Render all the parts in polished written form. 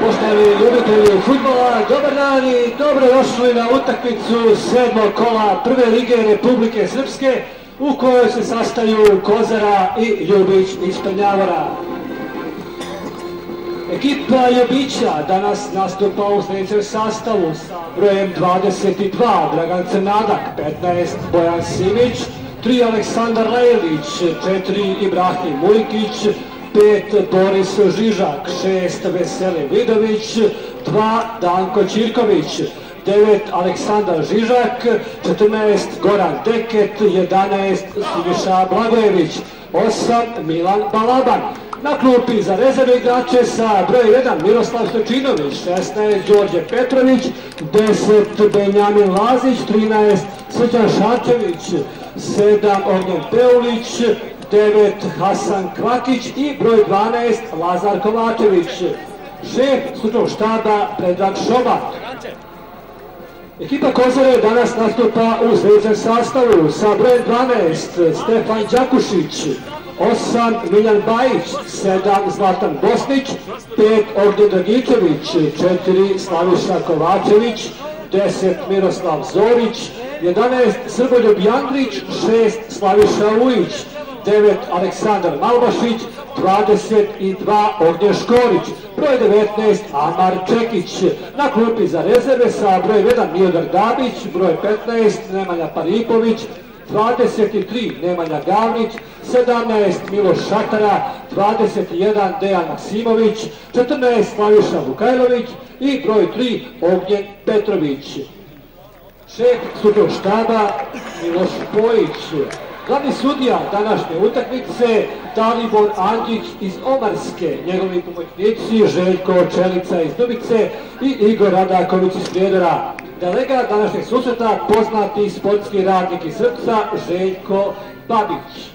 Poštovani ljubitelji fudbala, dobar dan i dobrodošli na utakmicu 7. kola Prve lige Republike Srpske u kojoj se sastaju Kozara i Ljubić iz Prnjavora. Ekipa Ljubića danas nastupa u sljedećem sastavu sa brojem 22 Dragan Crnadak, 15 Bojan Simić, 3 Aleksandar Lejlić, 4 Ibrahim Mujkić, 5 Boris Žižak, 6 Veselin Vidović, 2 Danko Ćirković, 9 Aleksandar Žižak, 14 Goran Deket, 11 Siniša Blagojević, 8 Milan Balaban. Na klupi za rezervne igrače sa broj 1 Miroslav Stočinović, 16 Đorđe Petrović, 10 Benjamin Lazić, 13 Srđan Šarčević, 7 Ognjen Peulić, 9 Hasan Kvakić i broj 12 Lazar Kovačević. Šef stručnog štaba Predrag Šoba. Ekipa Kozare danas nastupa u sljedećem sastavu sa brojem 12 Stefan Đakušić, 8 Miljan Bajić, 7 Zlatan Bosnić, 5 Ognjen Dragičević, 4 Slaviša Kovačević, 10 Miroslav Zorić, 11 Srboljub Jandrić, 6 Slaviša Ujić, 9 Aleksandar Malbašić, 22 Ognjen Škorić, broj 19 Amar Čekić. Na klupi za rezerve sa broj 1 Miodar Dabić, broj 15 Nemanja Paripović, 23 Nemanja Gavnić, 17 Miloš Šatara, 21 Dejan Maksimović, 14 Slaviša Vukajlović i broj 3 Ognjen Petrović. Šef stručnog štaba Miloš Pojić. Glavni sudija današnje utakmice Dalibor Andžić iz Omarske, njegovi pomoćnici Željko Čelica iz Dubice i Igor Radaković iz Prijedora. Delegat današnjeg susreta poznati sportski radnik iz Srpca Željko Babić.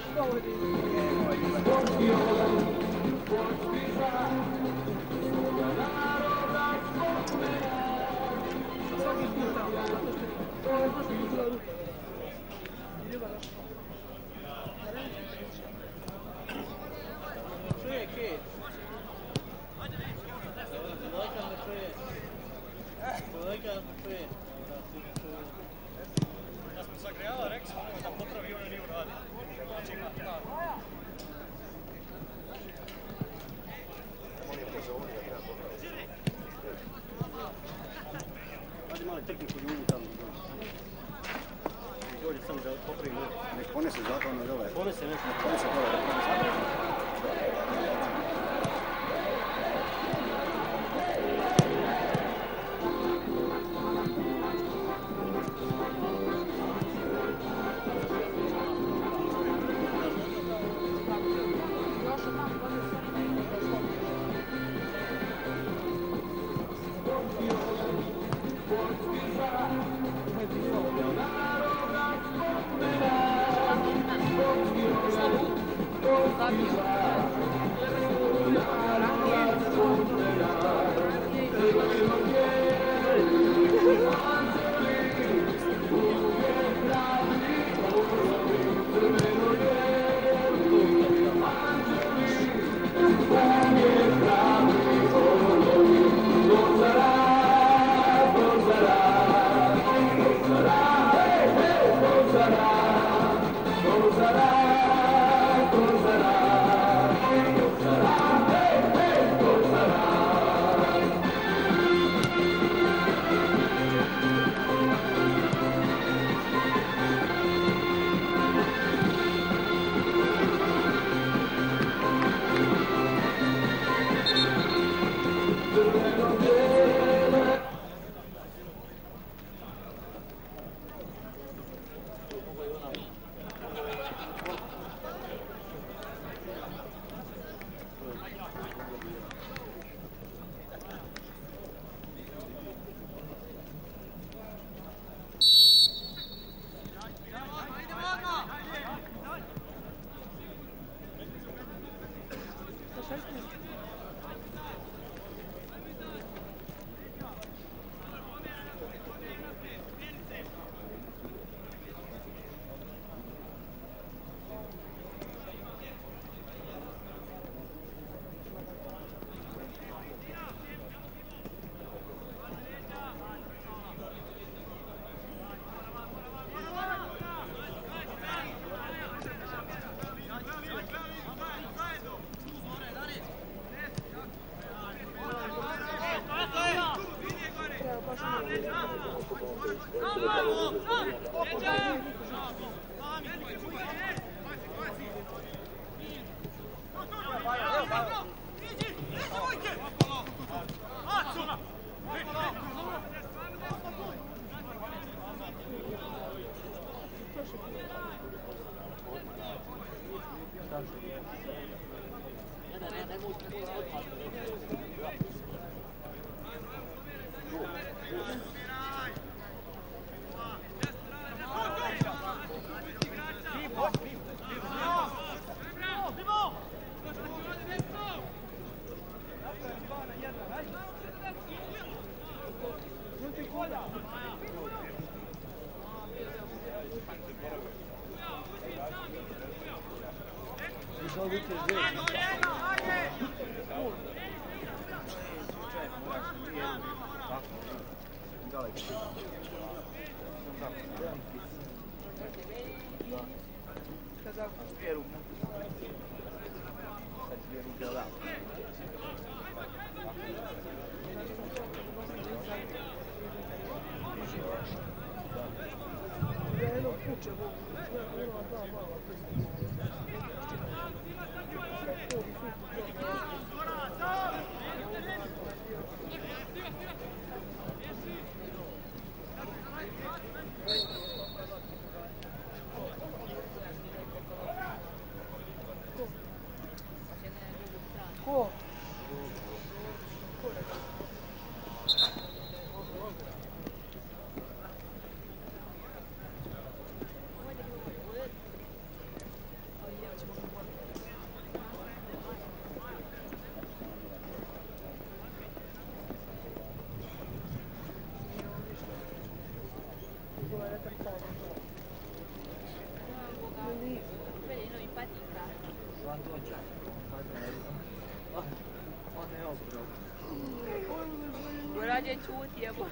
Rađe čuti, jebo.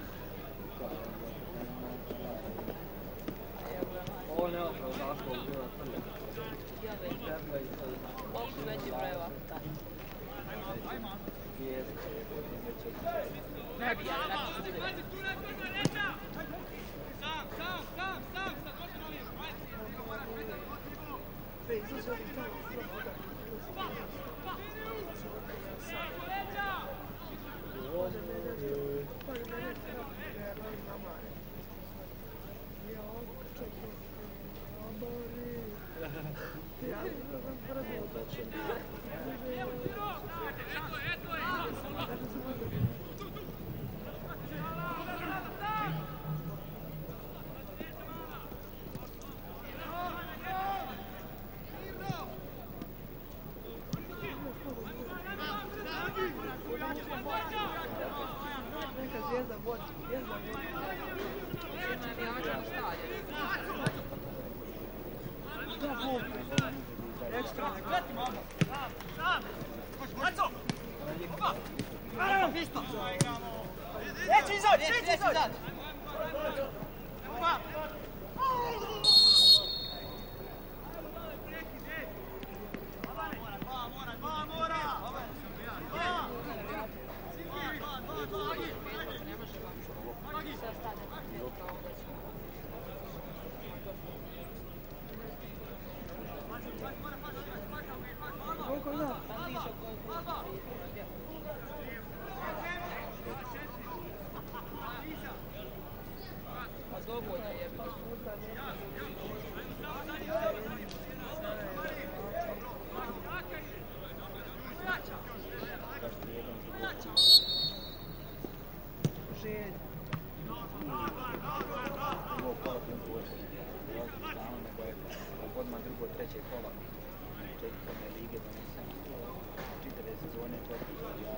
Ovo nema tako bila prlja. Ja već. Koliko veći brojeva? Ne bi, ali nakon što bude. Dovoljno je. sezone početi ja.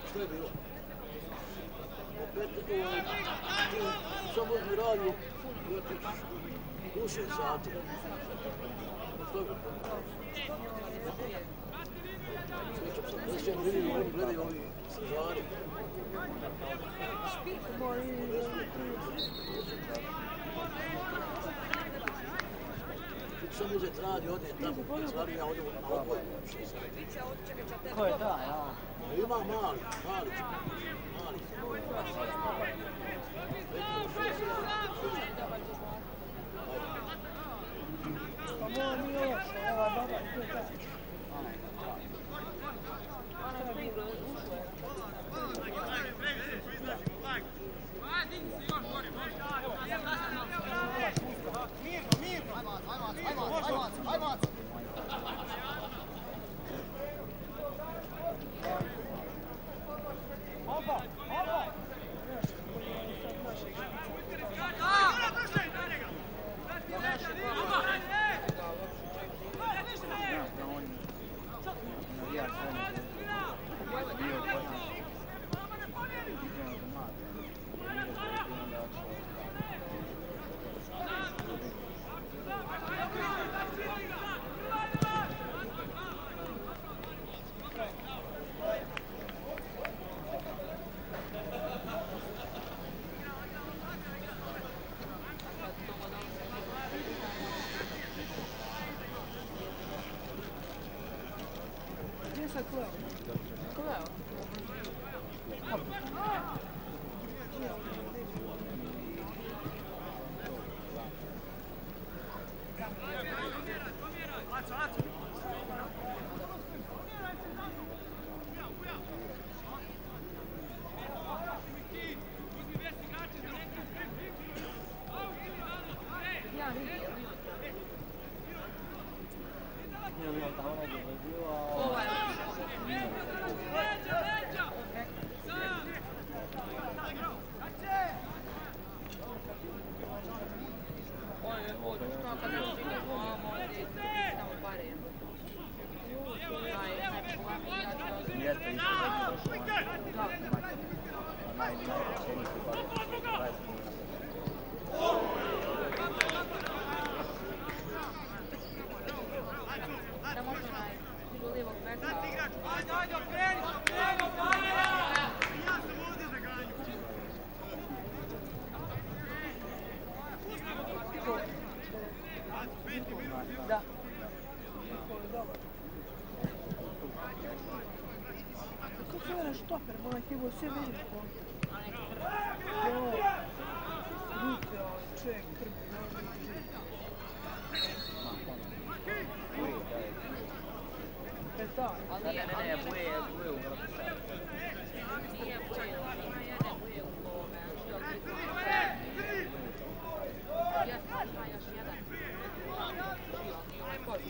Što je bilo? Opet slobodni radio i otiš ušao sati. Što je bilo? Sjećam sam, nećem vidim, oni gledaju ovi stražari. Samo uzeti radio, ode tamo, stvari ja odem na odboj. Ko je ta, ja? Ima mali. Pa mora nije još, ova baba i to je ta. Štoper, bolje ti bo sve vidiš ko. Ruke, ček, krpi, Ne, boje u vratu. Nije boje, ima jedne boje u ovome. Jasno, ima još jedan. I onaj koš.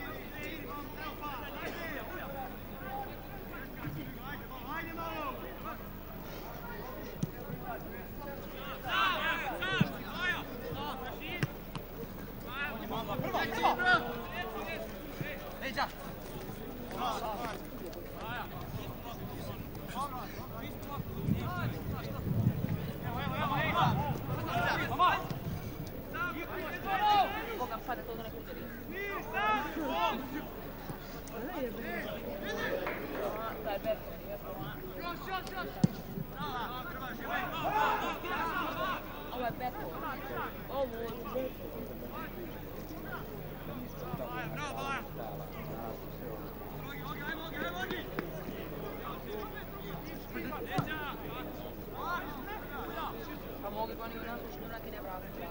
Ovo je Beto. Pa mogli pa oni u našu šnurak i ne vratiti.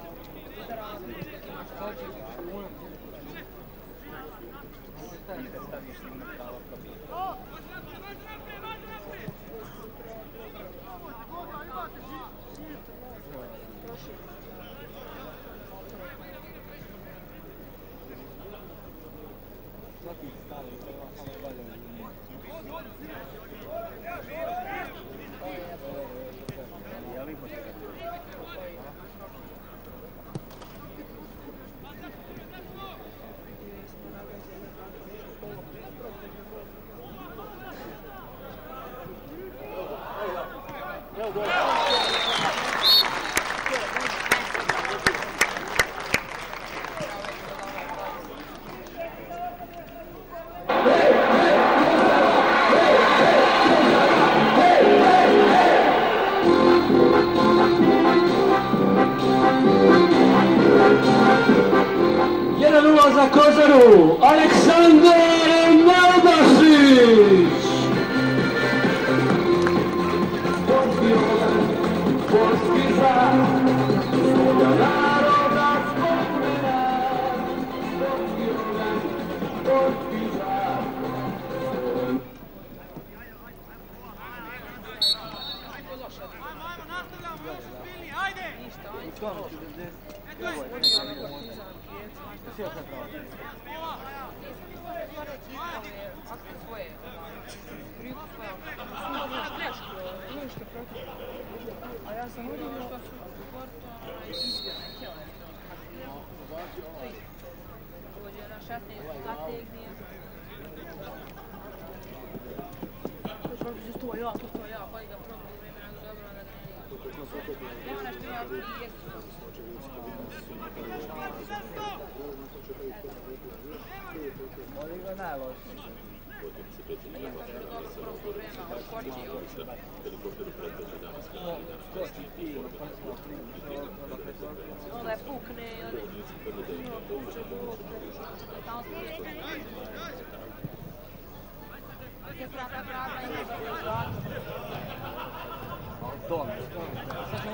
Za Kozaru, Aleksandar Malbašić! A ja sam vidio što su izbjerne htjele. Dođe na šatne, zategnije. to ja, pa i ga probili vremena dobro, onda ga ne nema nešto ima i jesu. Oni ga najlošiji. Ja sam bilo dobro probili vremena, on skoči ovdje. Skoči ti, pa smo prišli. Onda je pukne i onda ima puče bilo. Tamo se je prava i ne dobro zlata. Dom. Sad smo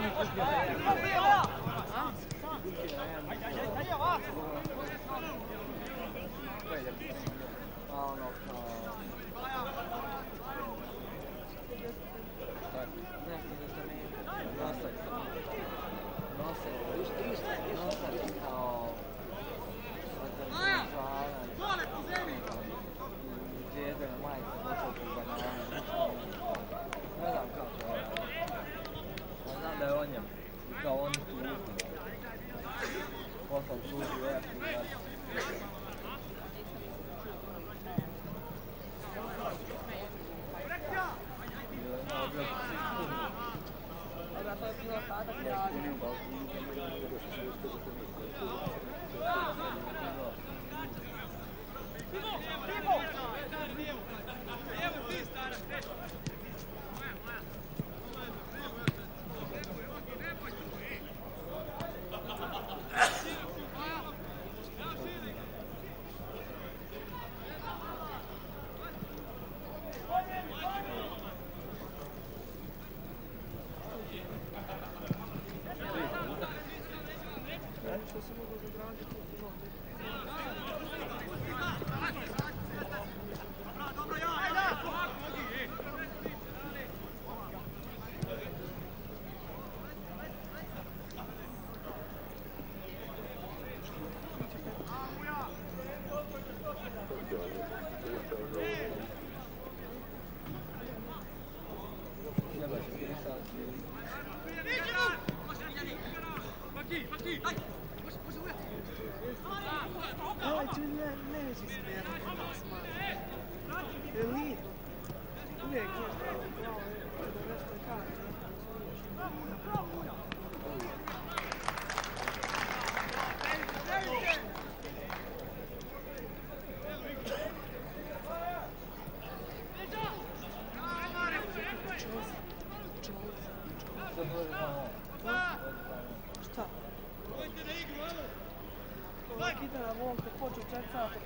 oni kupili Šta? skida na volku, počeo 4 sata,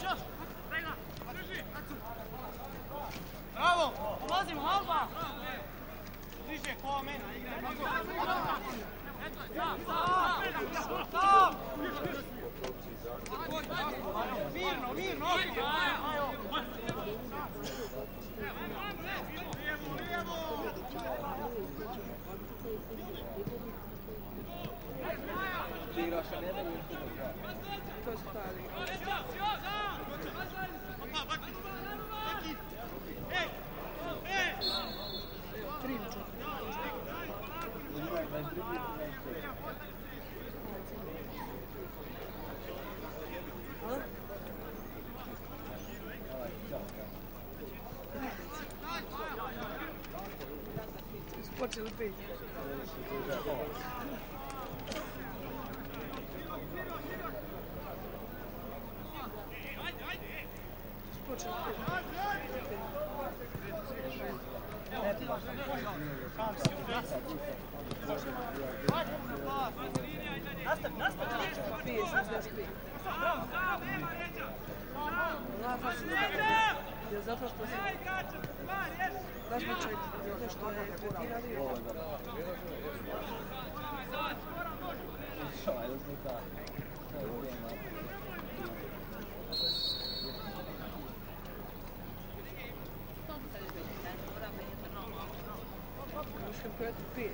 čao. Bravo! Ulazimo, Alba! Bliže, ko mene, igraj. Mirno, mirno! Ti igraš na jedan ili tu? To je stari. Počeli pet. Zato što se... Različaj, zato što je tretirali. Mislim koja je tu 5.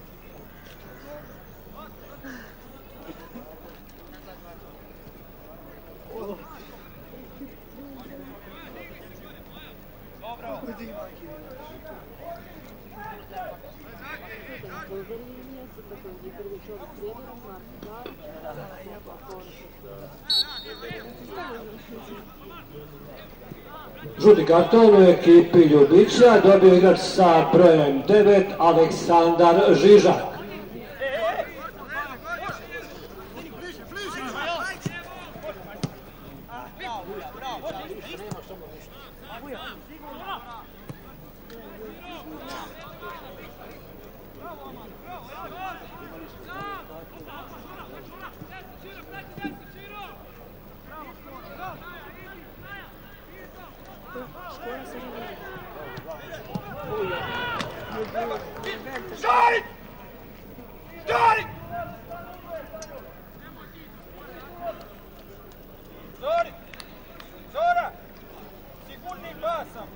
Žuti karton u ekipi Ljubića dobio igrač sa brojem 9 Aleksandar Žižak. Stari! Stari! Zori! Zora! Sigurni pasam!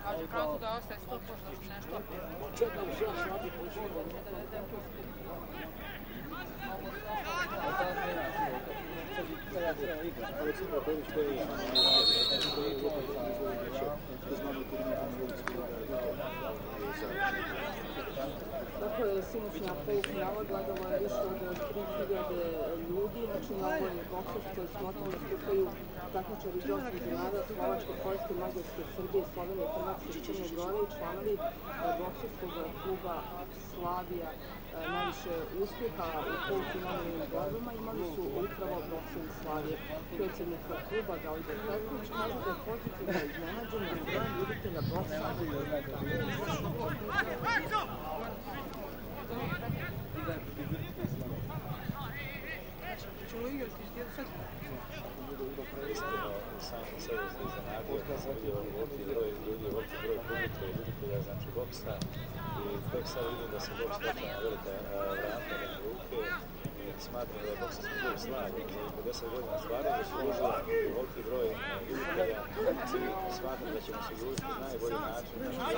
Ali kako da ostaje 100% nešto? Čekam se ja sati počinu. Tako je sinoćna polufinala gledalo je više od 3000 ljudi, znači na ovoj boksers koji smotno nastupaju takmičari iz 8 zemalja, Slovačke, Poljske, Mađarske, Srbije, Slovenije, Hrvatske i Crne Gore i članovi bokserskog kluba Slavija. Najviše uspjeha u polufinalnim borbama imali su upravo bokseri Slavije. Predsjednik kluba Dalibor Petković kaže da je pozitivno iznenađen na brojem ljubitelja boksa. Ćemo igrati gdje sad? Sam sebe se iznenadio, kad sam vidio veliki broj ljudi, veliki broj publike i ljubitelja, znači boksa. I tek sad vidim da se boks takva na velika vrata na ruke i smatram da je bokserski klub Slavija za 50 godina stvarno zaslužila veliki broj ljubitelja i smatram da ćemo se ljubiti na najbolji način, znači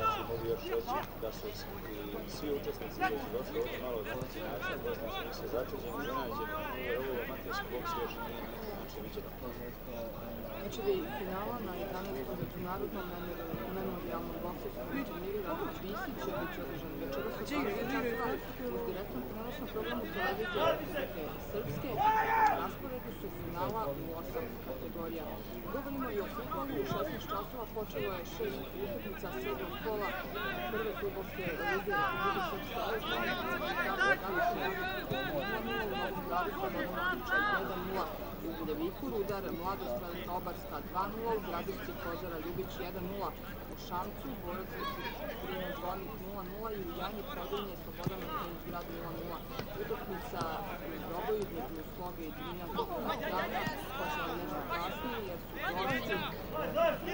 znači mogu još reći da su i svi učesnici koji su došli ovdje malo od noći način, da znači nisu začuđeni, iznenađeni, jer ovo amaterski boks još nije viđeno. Znači da je finala na 11. međunarodnom memorijalnom bokserskom turniru Radić Visić će biti održan večeras u 12 časova uz direktnom prenosnom programu televizije Republike Srpske. Rasporedu su finala u 8 kategorija. Govorimo i o fudbalu, u 16 časova počelo je 6 utakmica 7. kola prve fudbalske lige Republike Srpske. U Budeviku, Rudar, Mladostrana Tobarska 2-0, u Gradišci Kozara Ljubić 1-0, u Šamcu, Borac Prina Zvornik 0-0 i u Janji Predivnje Slobodan Mrtanić grad 0-0. Utakmica u Groboju između Slobe i Drinja Dana počela nešto kasnije jer su gosti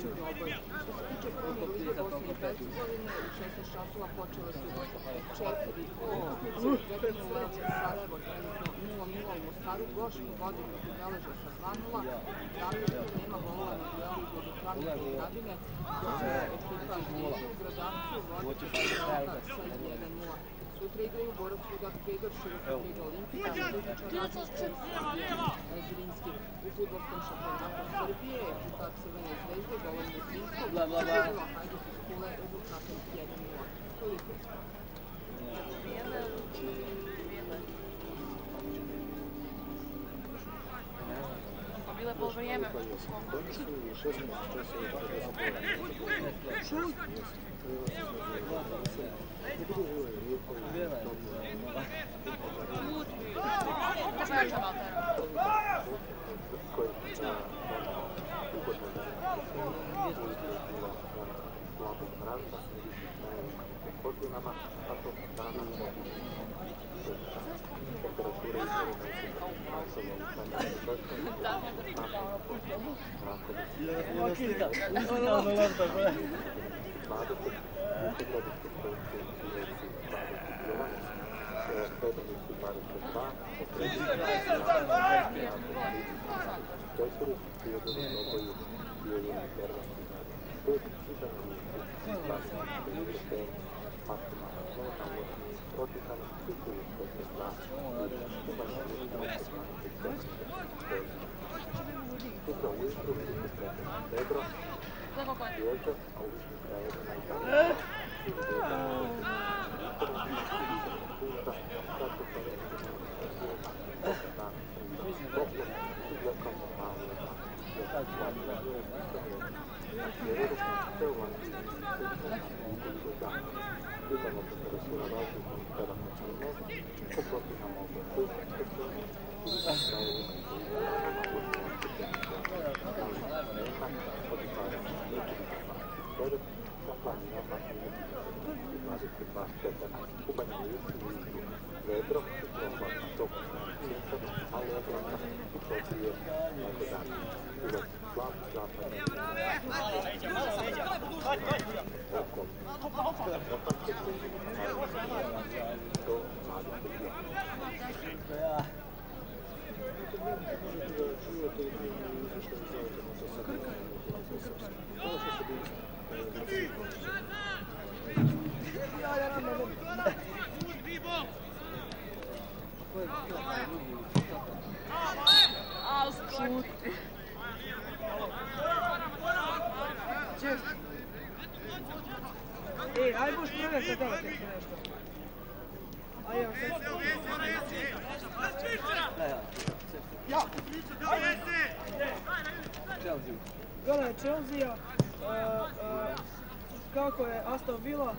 u Groboju. Što se tiče prvog liga Bosne i Hercegovine, u 16 časova počele su 4 utakmice, Zvezdino Leoče Sarajevo trenutno 0-0 u Mostaru, Goški Vodin beleže sa 2-0, Davljeno nema golova na duelu između Franka i Gradine, dok je ekipa Žniđe u Gradavcu vodi sa 1-0. Sutra igraju Borac Rudar Prijedor, Široka Liga Olimpika, Rudničar Radničar Zrinski. U fudbalskom šampionatu Srbije, ekipa Crvene zvezde, Dovoljno Zrinskog, Hrvatska Hajduk iz Kule, rezultatom 1-0. Toliko. Bilo je pol vrijeme. Šut! ali je Aj boš provjeriti da li ti nešto. Aj evo sad. Ja! Chelsea. Gledaj Chelsea, kako je Aston Villa.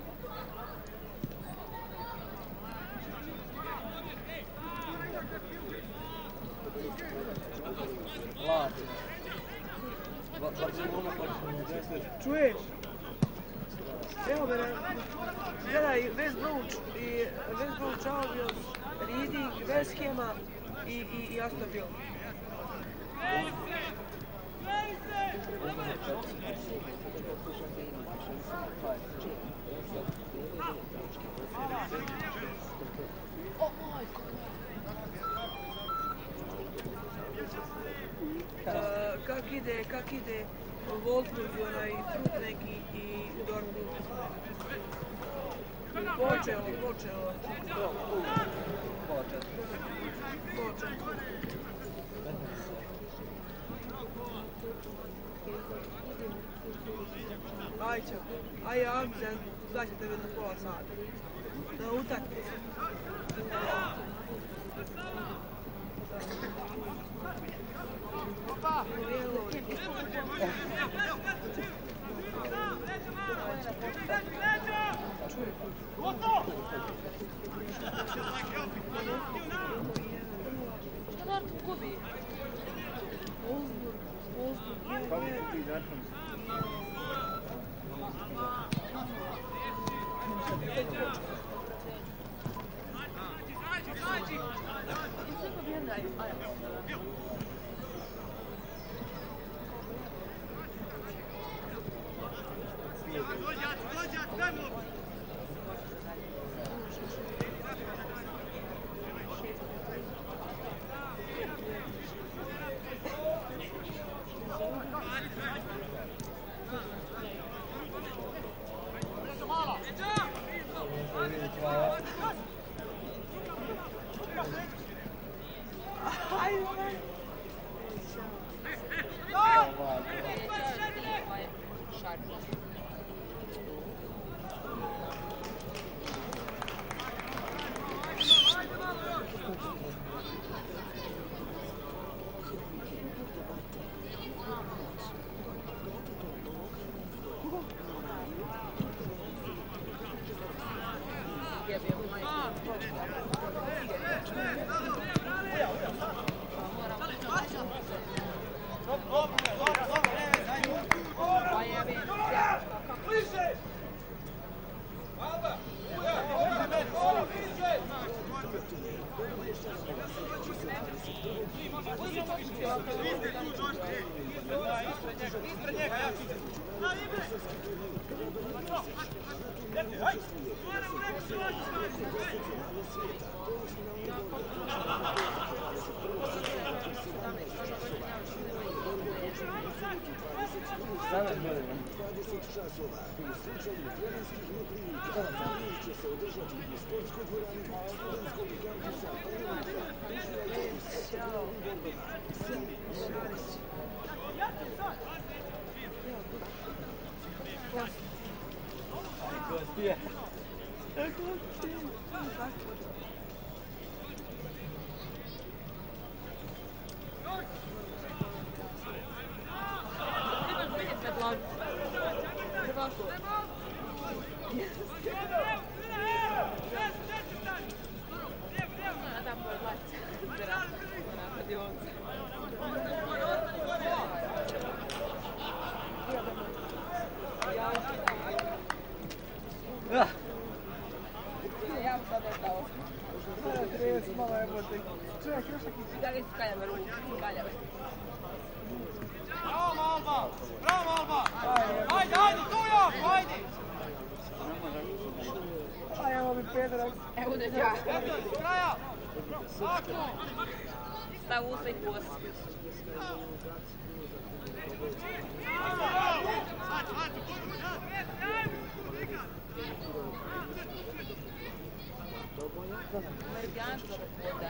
Čuješ? Evo me, gledaj West Bromwich Albion, Reading, West Hama i Aston Villa. Kak ide Wolfsburg, onaj Frut neki i Dortmund? Počeo. Aj Amzen, zvaće tebe na pola sata. Na utakmicu. Opa! Što Dortmund gubi? Stav usta i post. Amerikansko voda.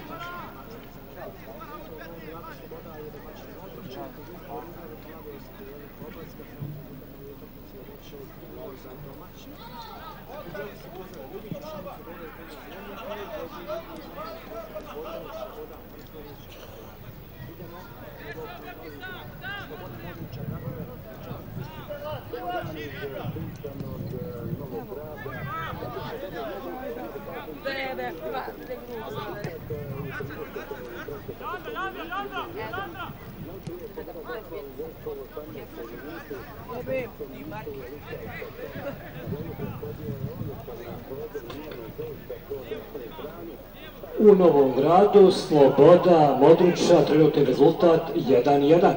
U Novom Gradu, Sloboda, Modrića, trenutni rezultat 1:1.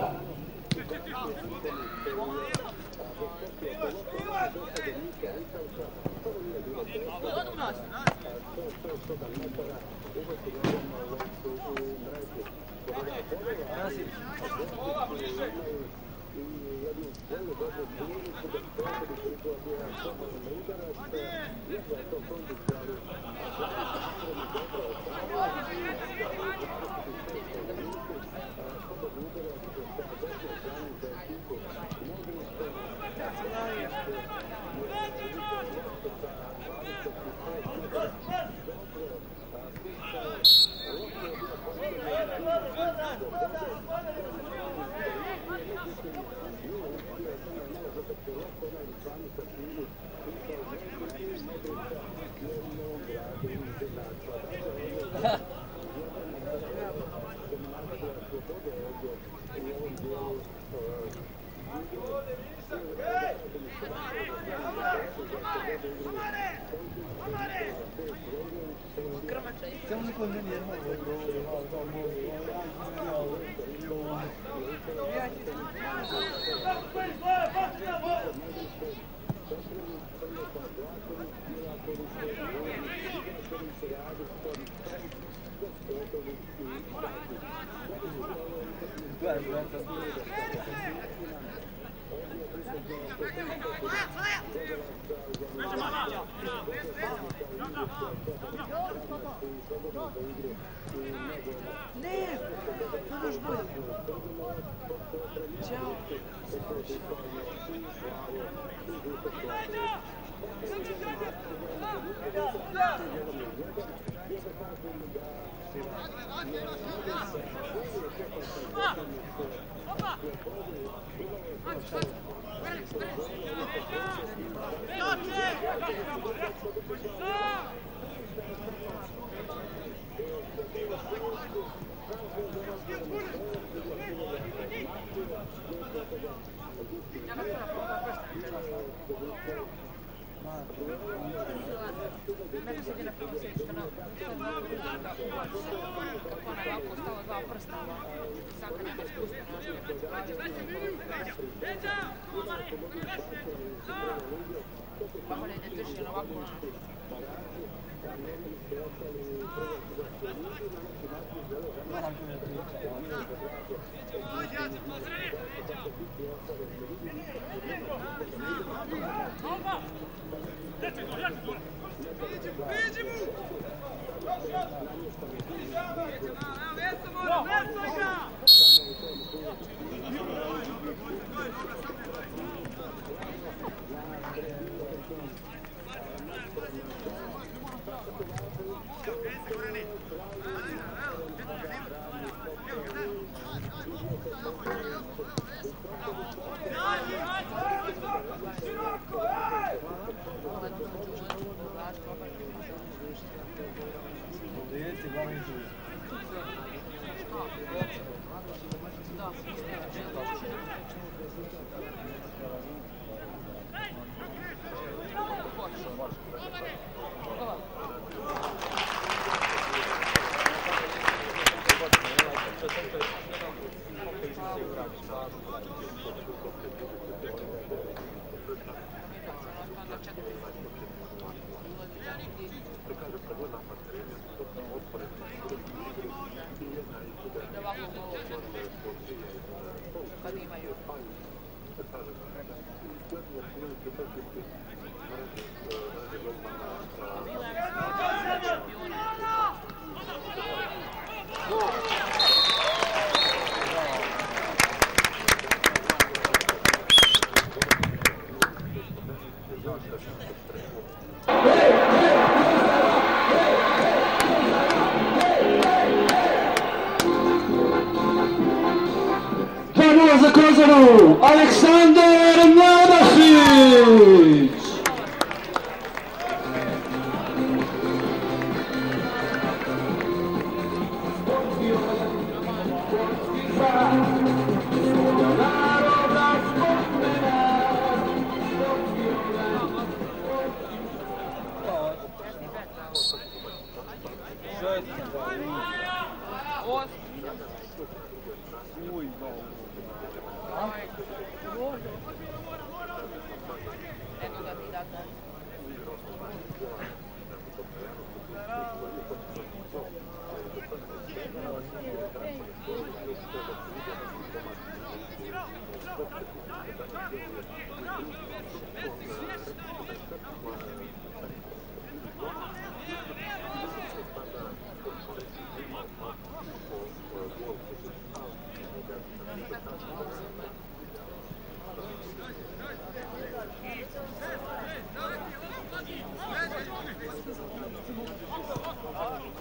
Za Kozoru, Aleksandar Mladašić!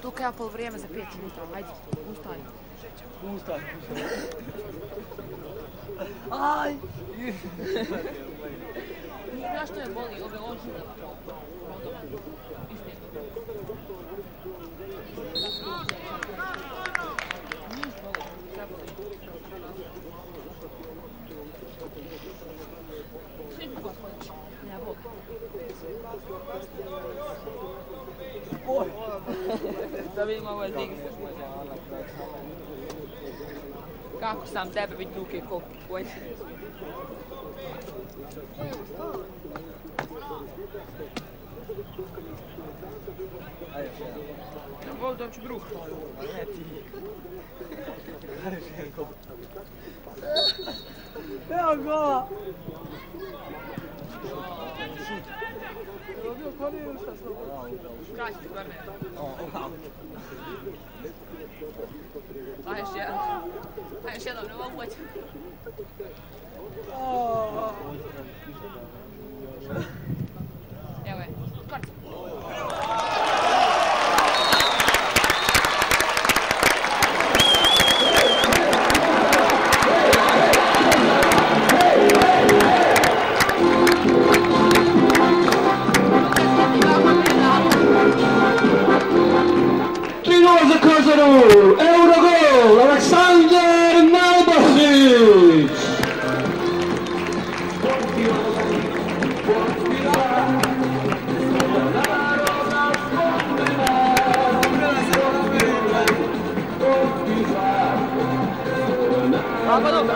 Tu kao pol vrijeme za 5 minuta, hajde, ustani. Ustani. Aj! Znaš što je boli, ove ožile. Da vidim ovo je digneš. Kako sam tebe vidi ruke koliko koji si? Ajde, jedan. Ja volim doći bruh. Ne ti. Ajde, jedan kop. Evo gola! Evo bio kod ili šta smo? Kraći ti korner. Wow. A još jedan. A još jedan, ne mogu moći. Evo je, korci. Za Kozaru, Eurogol, Aleksandar Najbosić! Kako dobro.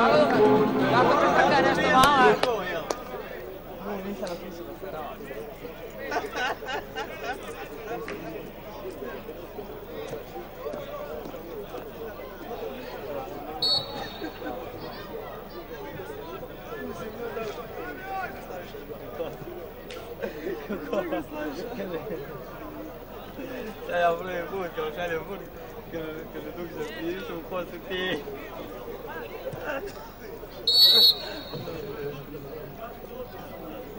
Kako pretrka nešto malo. Nisam napisao da se radi. Ja prvi put kao šaljem put, kaže dok se pišu, ko su ti?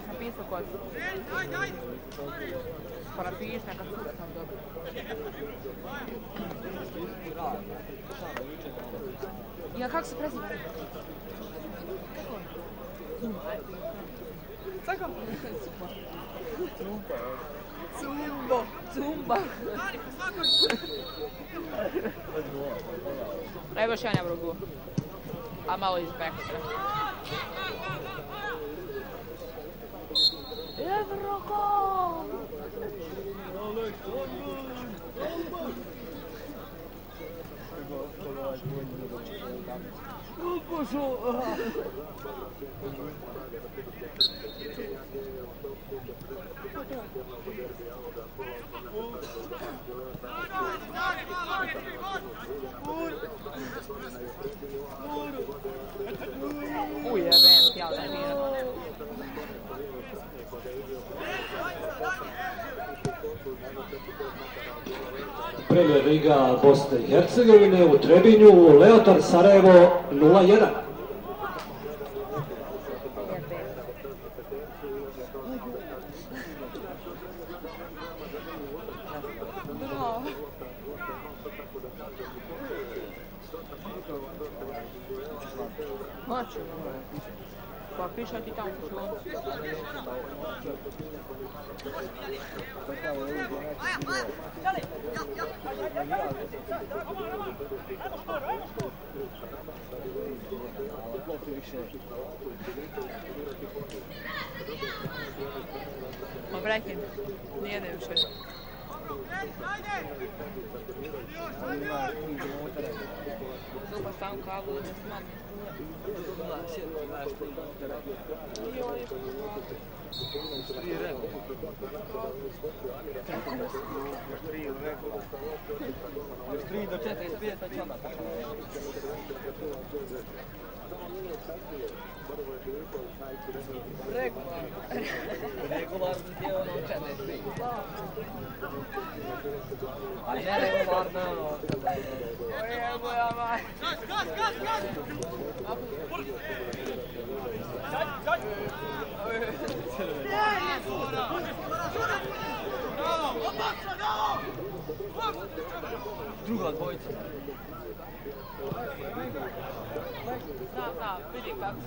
Napisao ko si. Pa napiš neka suda sam dobro. Ja kako se preziva? Kako? Zumba. Evo još jedan Eurogol. A malo iz backstra. Eurogol! Ujebem, ja ne vidim. Premier Liga Bosne i Hercegovine u Trebinju, Leotar Sarajevo 0-1. Hoću. Pa pišaj ti tamo ću. Ma brekin, nijede više. Super sam kavu da se smakne. Još 3 do 4 svijeta će onda. Regularno dio novčane svi. A neregularno ono... Ojebo ja maj. Druga dvojica. Da, vidi kako.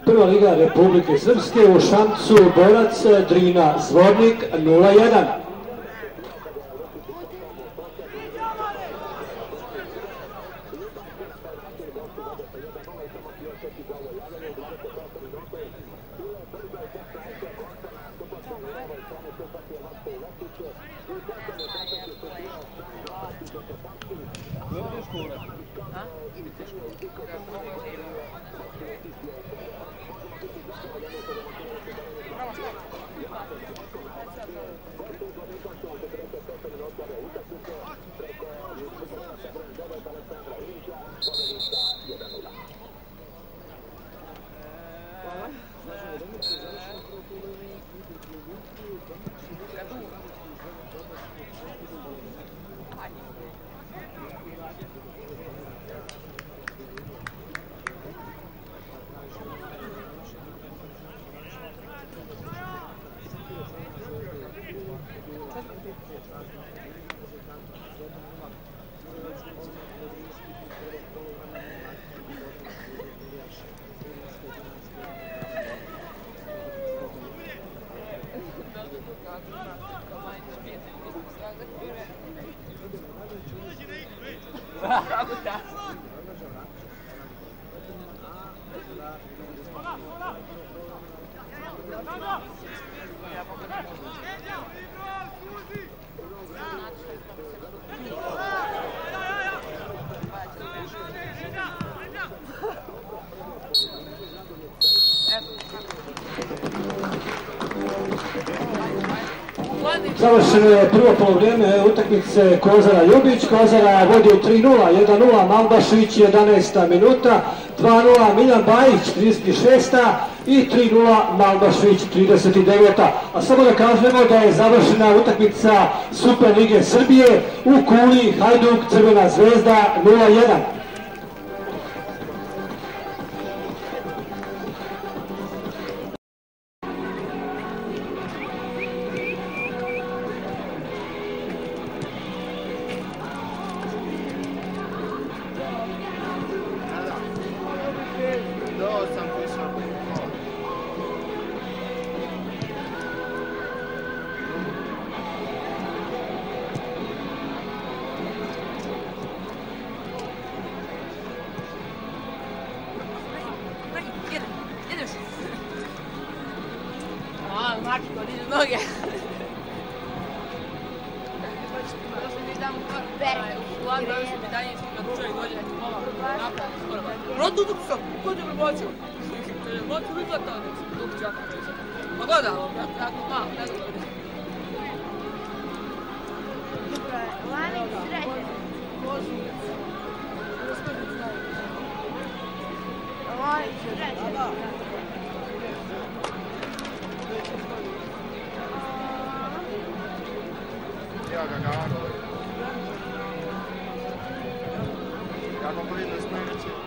Prva liga Republike Srpske u Šamcu borac Drina Zvornik 0-1. Završeno je prvo polovrijeme utakmice Kozara Ljubić. Kozara vodi 3-0, 1-0 Malbašić 11. minuta, 2-0 Miljan Bajić 36. i 3-0 Malbašić 39. A samo da kažemo da je završena utakmica Super Lige Srbije u Kuli Hajduk Crvena Zvezda 0-1. Kako vidim da smo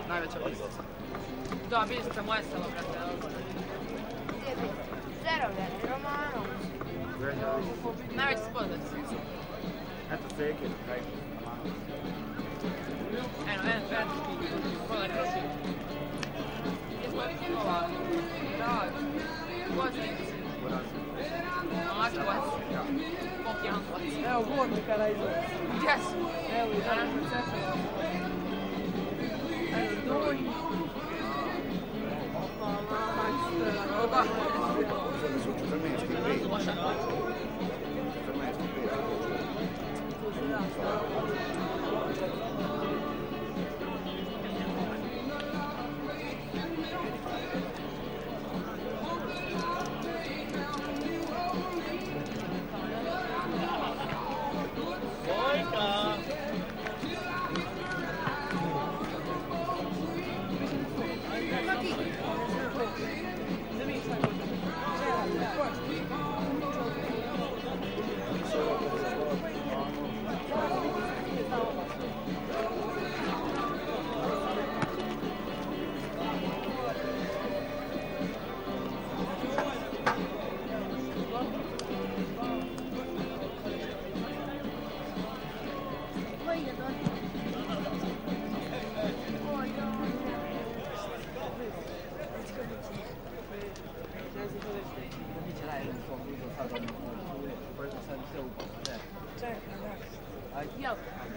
najveća pista. Da, bili ste moje selo, brate. Gdje bi? Zerovljan, Romano. Najveći spodac. Eto, ceke, kaj. Eno, kola reći. Ova, da, Gvozdic. Akvac. Pokjankvac. Evo, vodnika na izgled. Gdje su? Evo, i danas na cefe. Evo, Donj. Oba.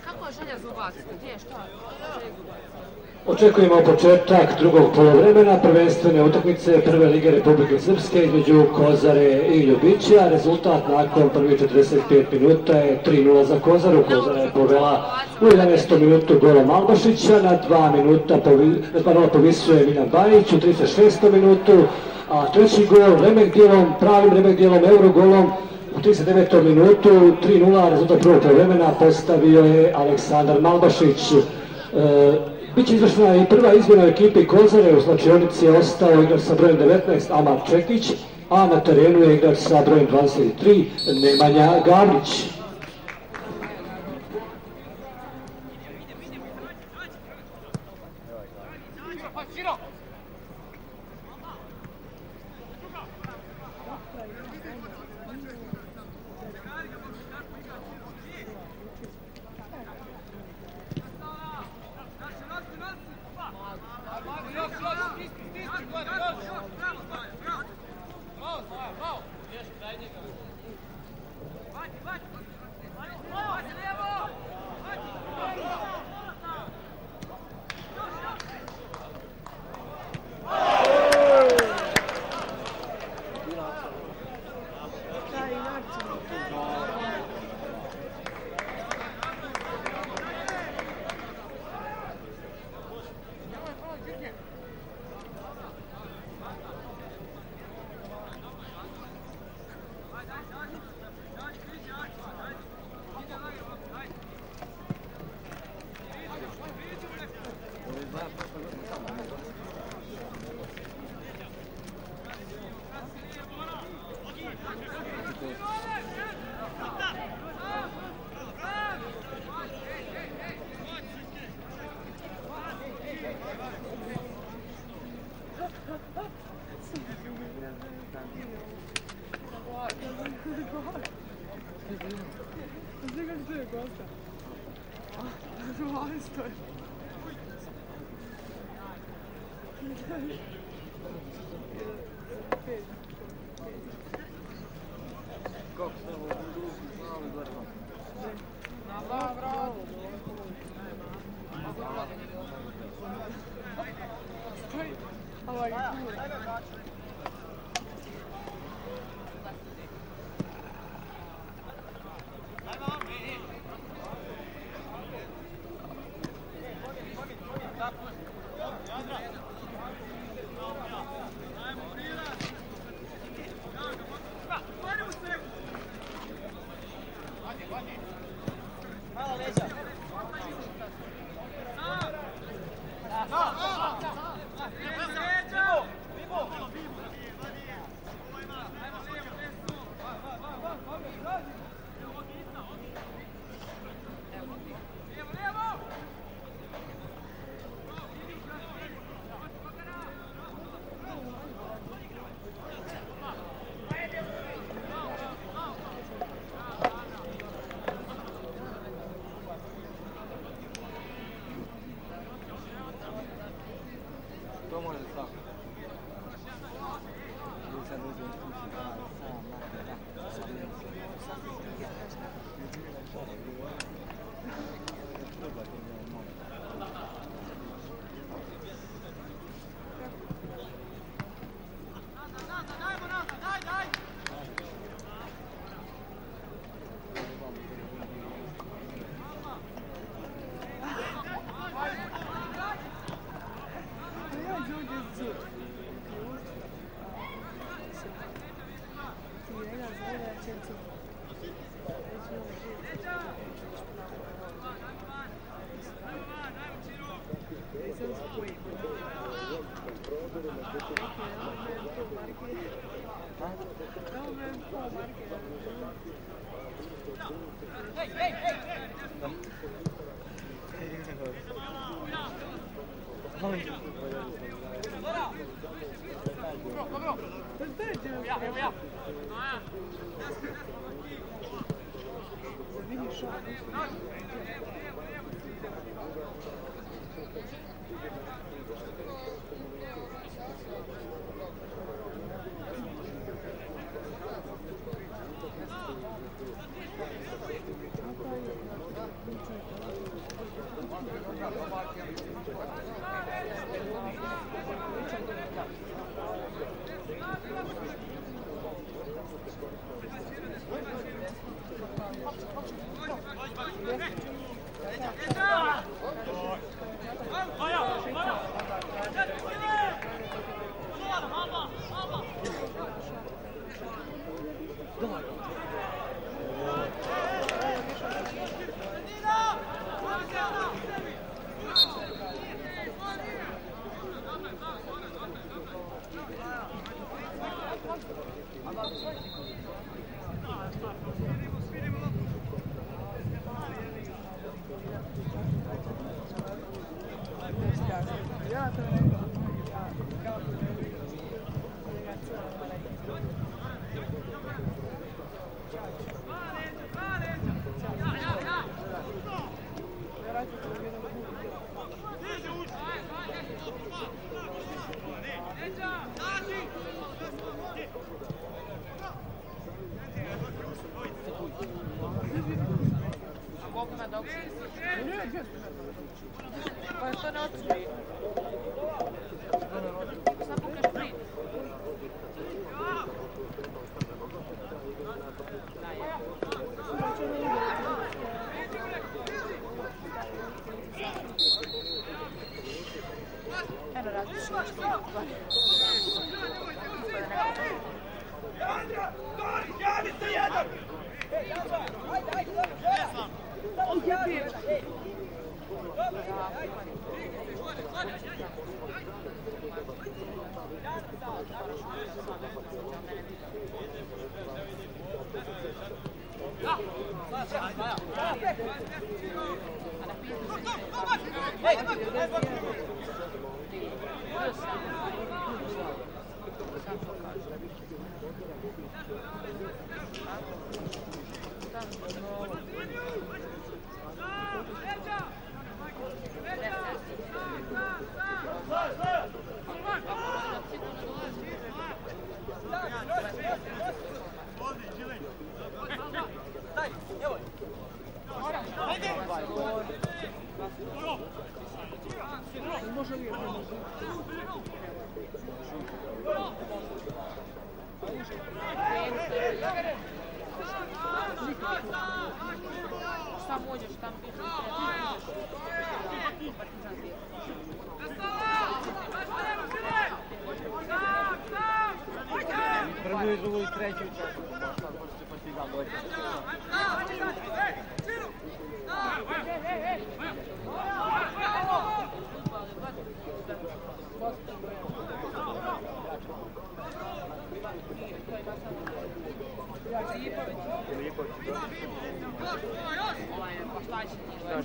Kako je želja za ubaciti? Gdje, šta? Očekujemo početak drugog polovremena prvenstvene utakmice Prve lige Republike Srpske između Kozare i Ljubića. Rezultat nakon prvih 45 minuta je 3:0 za Kozaru. Kozara je povela u 11. minutu golom Albašića, na 2 minuta povisuje Miljan Bajić u 36. minutu, a treći gol pravim remek dijelom Eurogolom u 39. minutu, 3:0 rezultat prvog polovremena postavio je Aleksandar Malbašić. Biće izvršena i prva izmjena ekipi Kozare, u slačionici je ostao igrač sa brojem 19 Amar Čekić, a na terenu je igrač sa brojem 23 Nemanja Gavrić. Prvu i drugu i treću čašu, baš tako možete Partizan doći.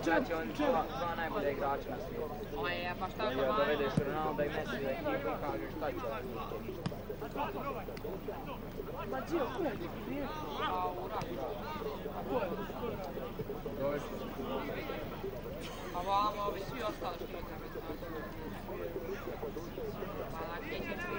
Šta će on dva najbolja igrača na svijetu? Ili da dovedeš Ronalda i Messi da ekipu i kažeš šta će on? Ma Gio, ko je nije? A vamo ovi svi ostali što igraju. Pa na tehnički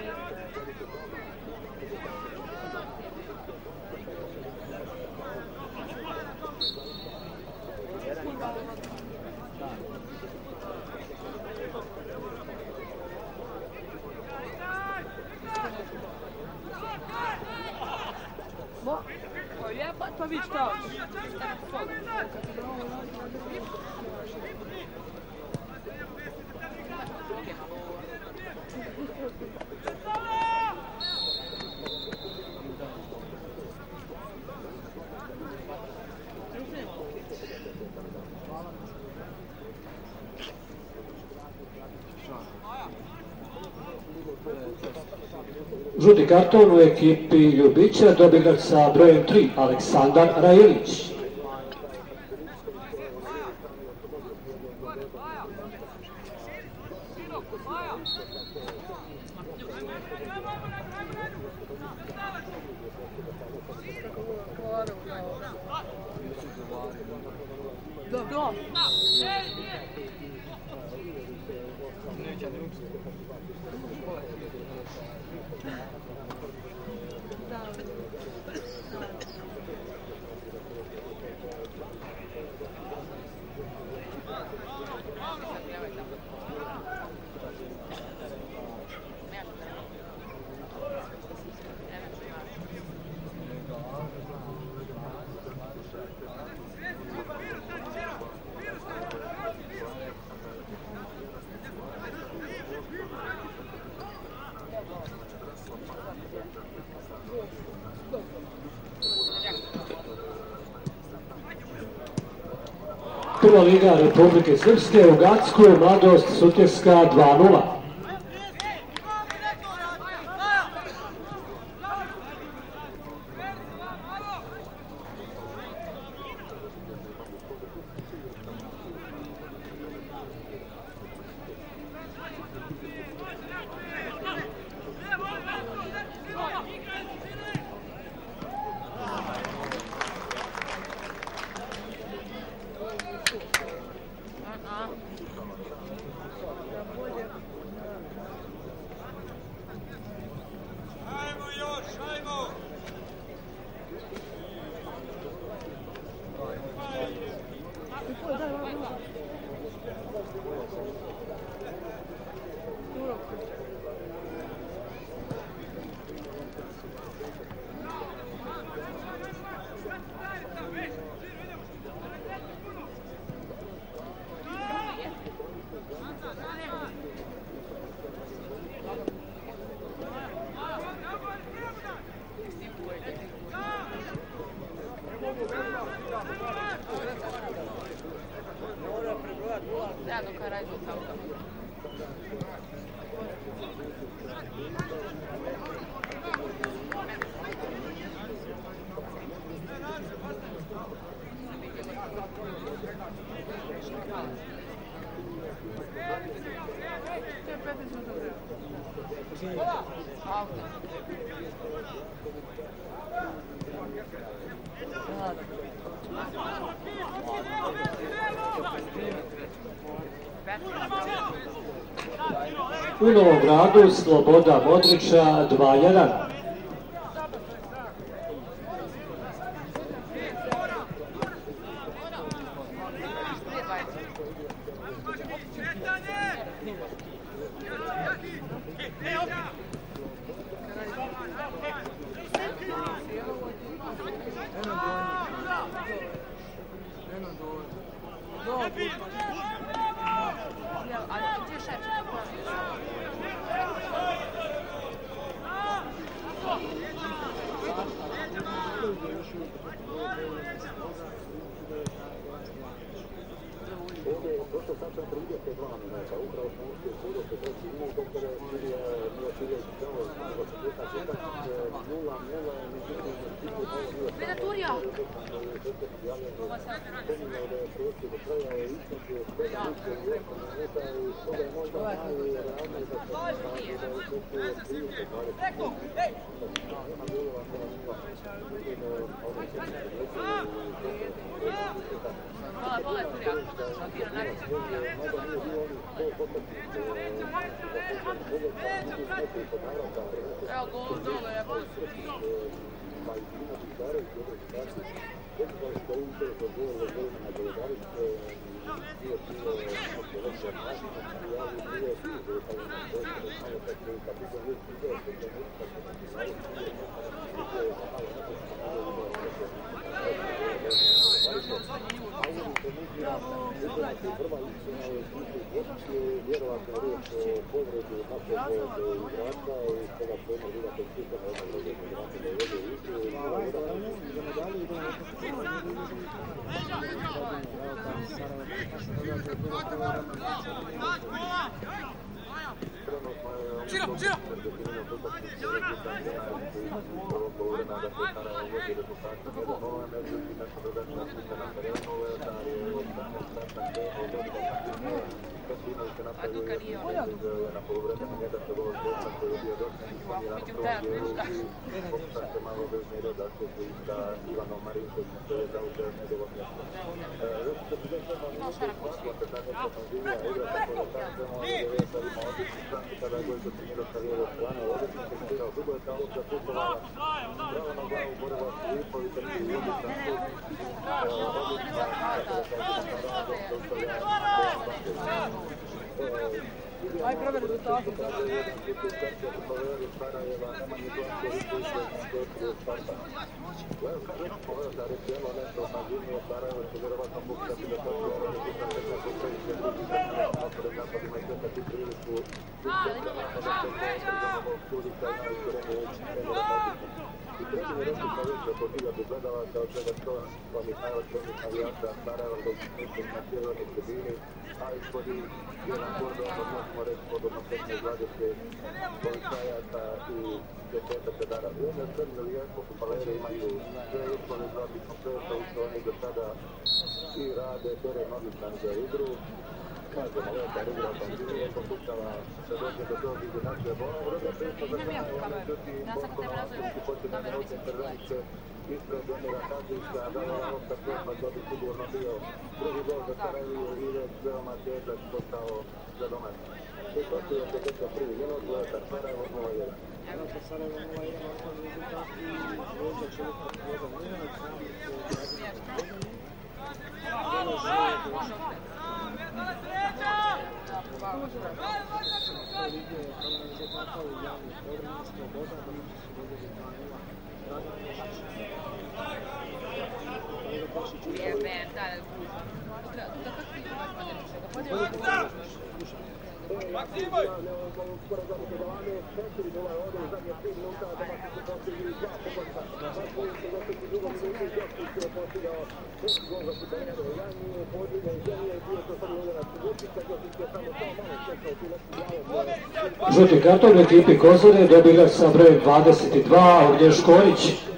Pa vi šta? Žuti karton u ekipi Ljubića dobije igrač sa brojem 3, Aleksandar Rajelić. Prva liga Republike Srpske u Gacku, Mladost Sutjeska 2:0. U Novom Gradu Sloboda Modrića 2:1. Giro! prvog poluvremena da se Sarajevo vodi rezultatom 1-0, međutim nešto drugačija slika na terenu, da je od strane starta krenuo dosta aktivnije. Kasinović je napravio na poluvremenu, njega se gol Zvezda koji je bio dosta insponiran u prvom dijelu i pokušao se malo obezmirio da se sa Ivanom Marinkovićem koji je zauzeo njegovo mjesto. Već se pridećemo minutu i svakla se ta nešto konzivija igra tako da kažemo da je Vesar ima odlični šansi kada je Gojko Činjiro sa lijeve strane, odlično se stirao, dugo je ta lopta putovala, pravo na glavu borila Filipović i odličan šut, odlična tako da kažemo na radu zaustavljanja Bojan Banković. Aj provjer rezultatu. Sarajeva, Nemanja Blanković, koji Sparta. Evo kad već smo da rečemo nešto ofanzivnije, Sarajevo će vjerovatno pokušati da to je rezultat nekako previše drugi napore napadima i čekati priliku da se prizamo studika na iskorenjeći trenera Matića. I treći je rekli smo već oko 1000 gledalaca, od čega 100 Mihajla Černih navijača Sarajeva koji su smješteni na sjevernoj tribini, a ispod jedan kordon, možemo reći pod 15-20 policajaca i 10 pedara. U jednoj crni lijepo futbaleri imaju sve uslove za odlično presta, u što oni do sada i rade, teren odličan za igru. Kažemo, Leopar igra ofanzivnije, pokušava da dođe do tog izjednačija bola. Druga presta za Sarajeva, međutim, Bosno Novaković počinje minute intervenice ispred Emira Hadžića, da je lopta prošla, to bi sigurno bio drugi gol za Sarajevo i već veoma težak postao za domaćin. To je 51. minut, Leopar Sarajevo 0-1. Leopar Sarajevo 0-1, osnovni rezultat i Zvezda će uspati 1-0, sami Žuti karton u ekipi Kozare dobila sa brojem 22 Ognjen Škorić.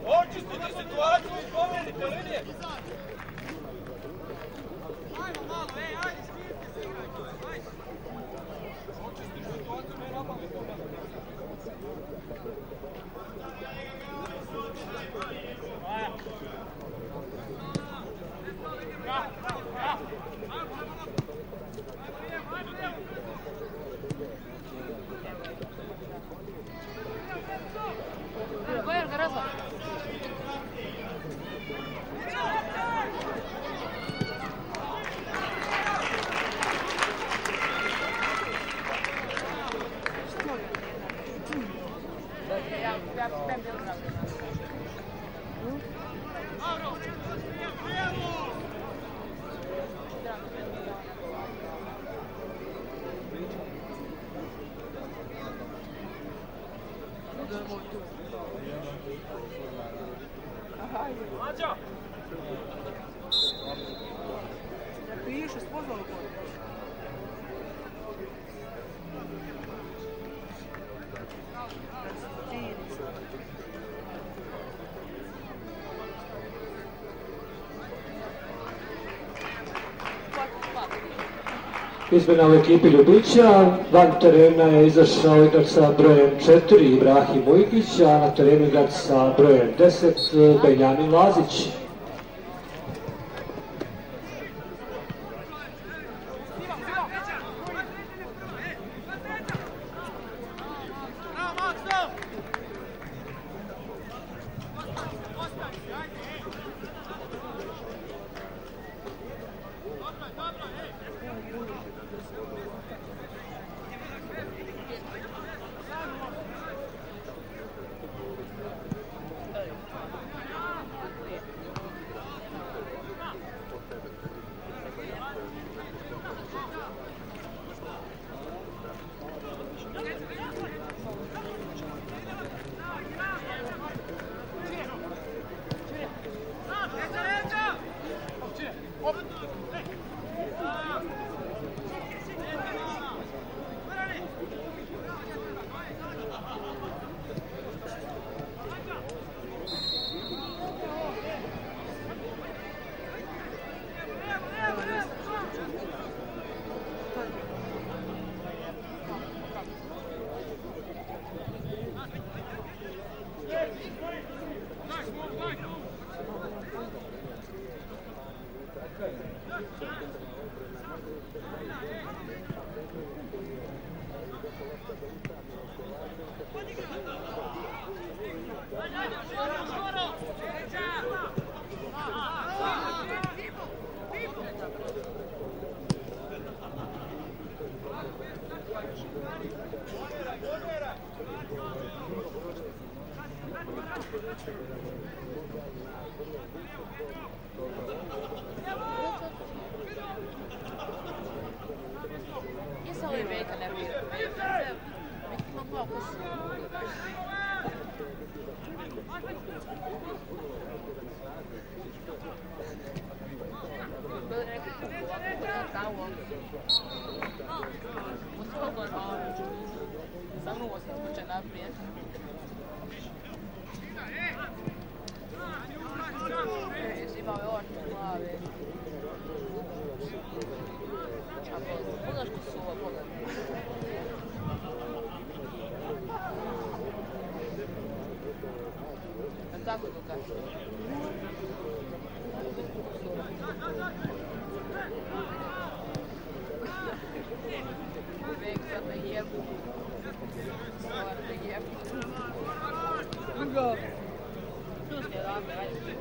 Očistite situaciju i povedite linije. Ajmo malo, ajde, smirite se igrajte, ajde. Očistite situaciju, ne napavite ovo. Gojer ga razva. Ja sprem bilo napravljeno. Piše, spoznalo koje. Izmjena u ekipi Ljubića, van terena je izašao igrač sa brojem 4 Ibrahim Ujgić, a na terenu igrač sa brojem 10 Benjamin Lazić. Jesam li Bejka nervira? Bejka ima dva kusa. Bili neki tamo. Uspio go na zamruo sam slučaj naprijed. Imao je oči u glavi. Znaš ko su ovo? tako dugačko. Uvijek sad me jebu. Stvar me jebu. Drugo. Pusti odavde, ajde.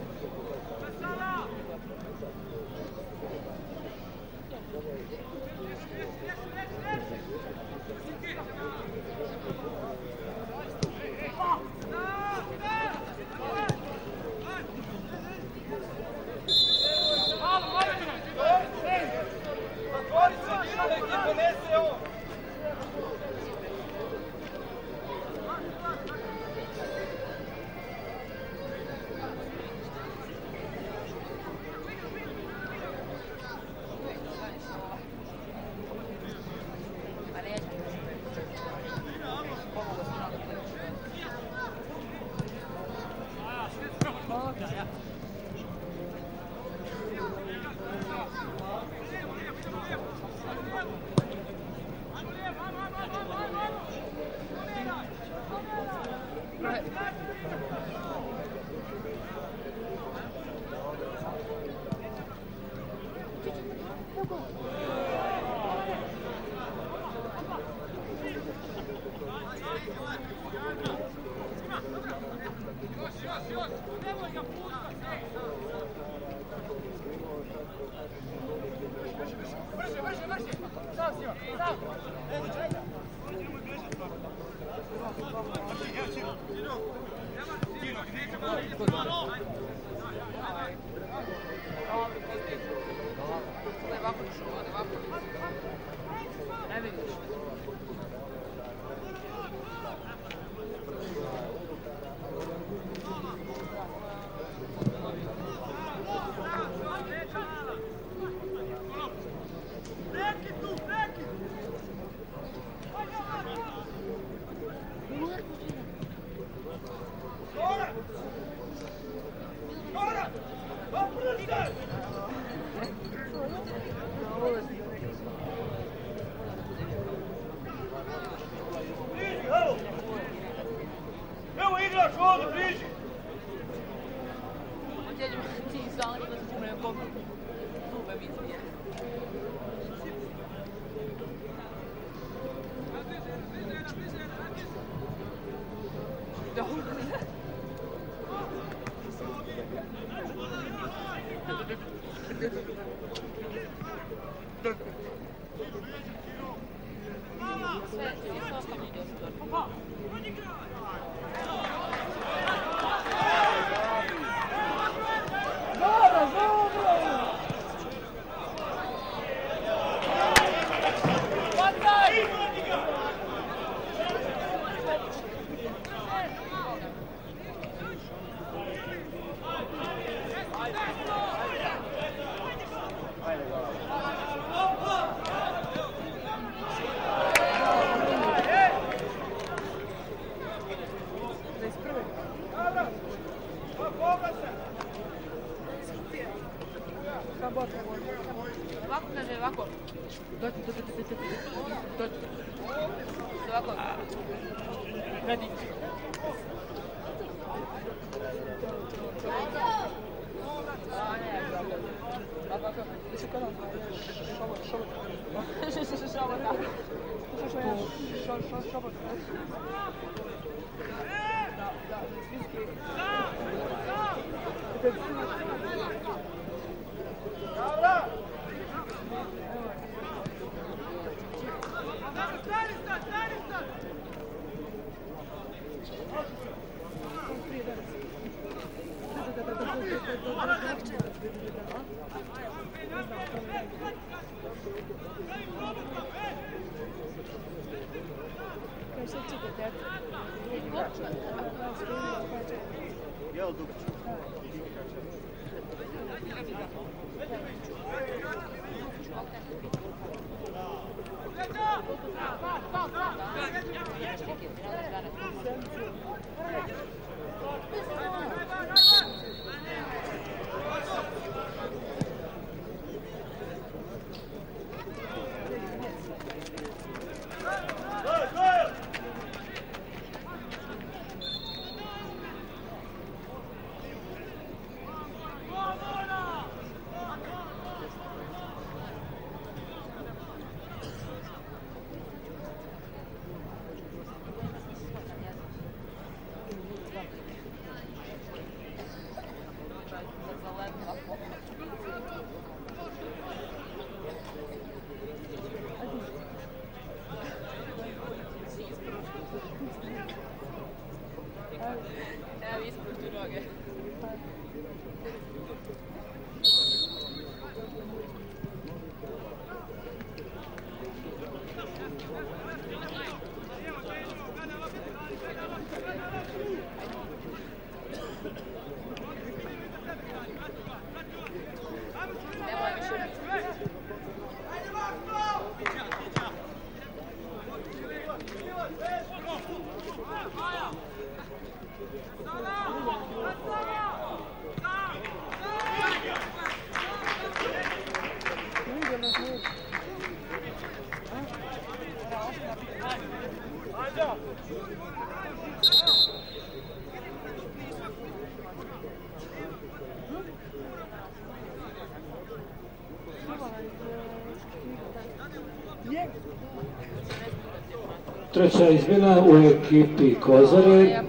Treća izmjena u ekipi Kozare.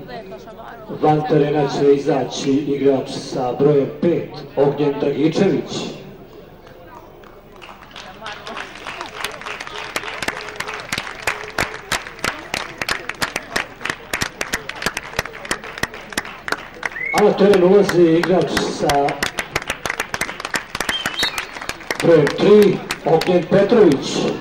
Van terena će izaći igrač sa brojem 5, Ognjen Dragičević. A na teren ulazi igrač sa brojem 3, Ognjen Petrović.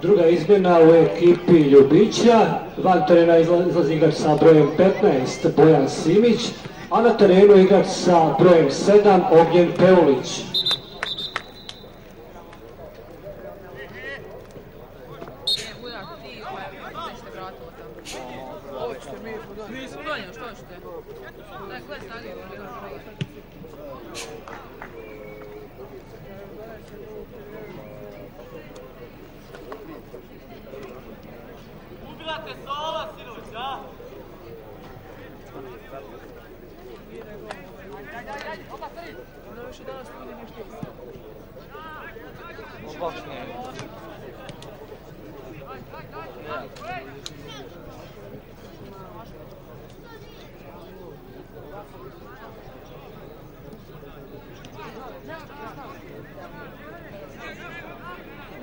Druga izmjena u ekipi Ljubića, van terena izlazi igrač sa brojem 15, Bojan Simić, a na terenu igrač sa brojem 7, Ognjen Peulić. vratilo tamo. Hoćete, mi smo donijeli. Mi smo donijeli, što ćete? Daj, gledaj snage. Ubirate sola, sinoć, a? Ono više danas ne vidim ništa. On baš ne.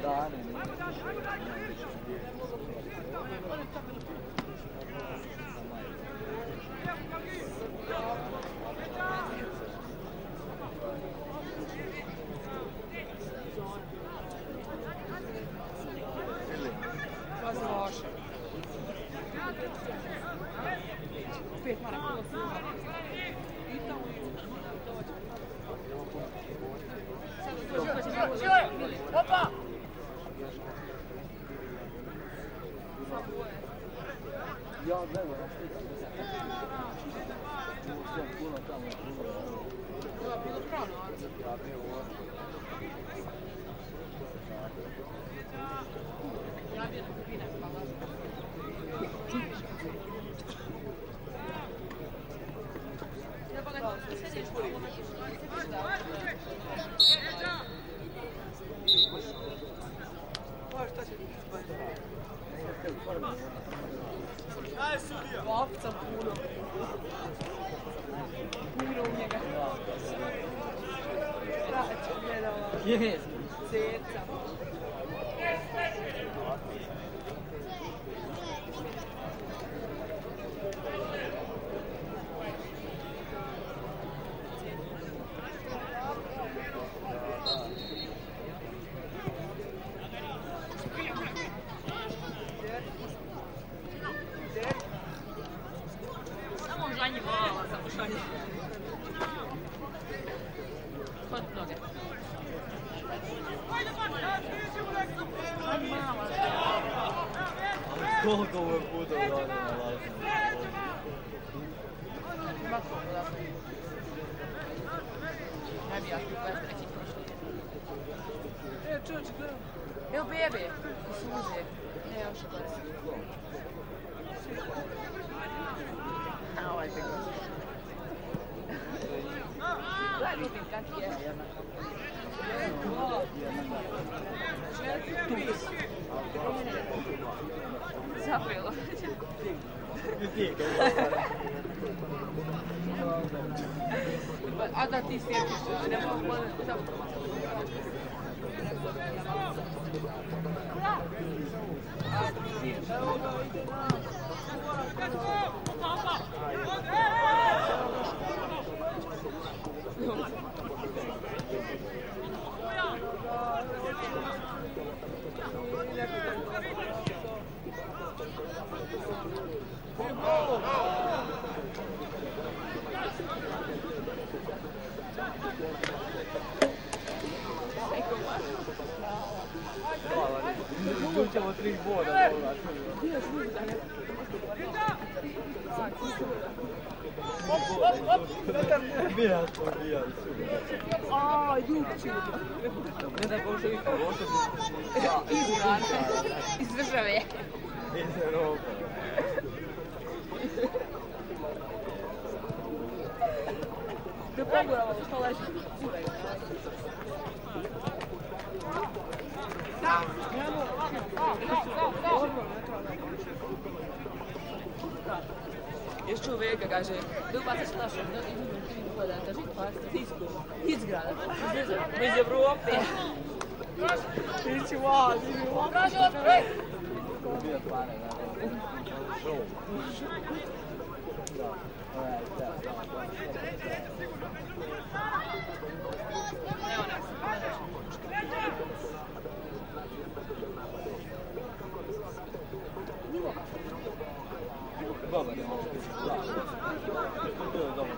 Da, ne. Pazi loše. 5 maraka. Opa! Ja gledam, puno tamo. Da, bilo pravno, ja bi na kupine, hvala. Treba ga sediš po ovome. Šta će ti spati? Daj sudija! Vapca puno. Puno u njega. Raće, gledala. Yes. Ceca. Samo žanje mala, samo žanje. Hod noge. Hod mala. Koliko ovo je puta uradila na lažnju? Ima koliko da. Ne bi ja tu 23 prošli. Čovječe, gledam. Evo bebe, suze. Ne, još gledam. A ovaj peko. Gledaj, vidim kak je. Zapelo. A da ti sjetiš, ne mogu gledati samo to. Evo ga, ide na. Tu ćemo 3 boda. Bija to, bija. Aj, dupči. Ne da bože i pogotovi. Iz države. Iz Evrope. Da pogledamo što leži. Još čovjeka kaže, da ubaciš našu, da izuzim 3 boda, da žit pasiti iz grada, iz Evrope. Ići vas, ići vas. Traži otpred! Bija pare, da. Evo nas. Dobar je ovo. To je dobro.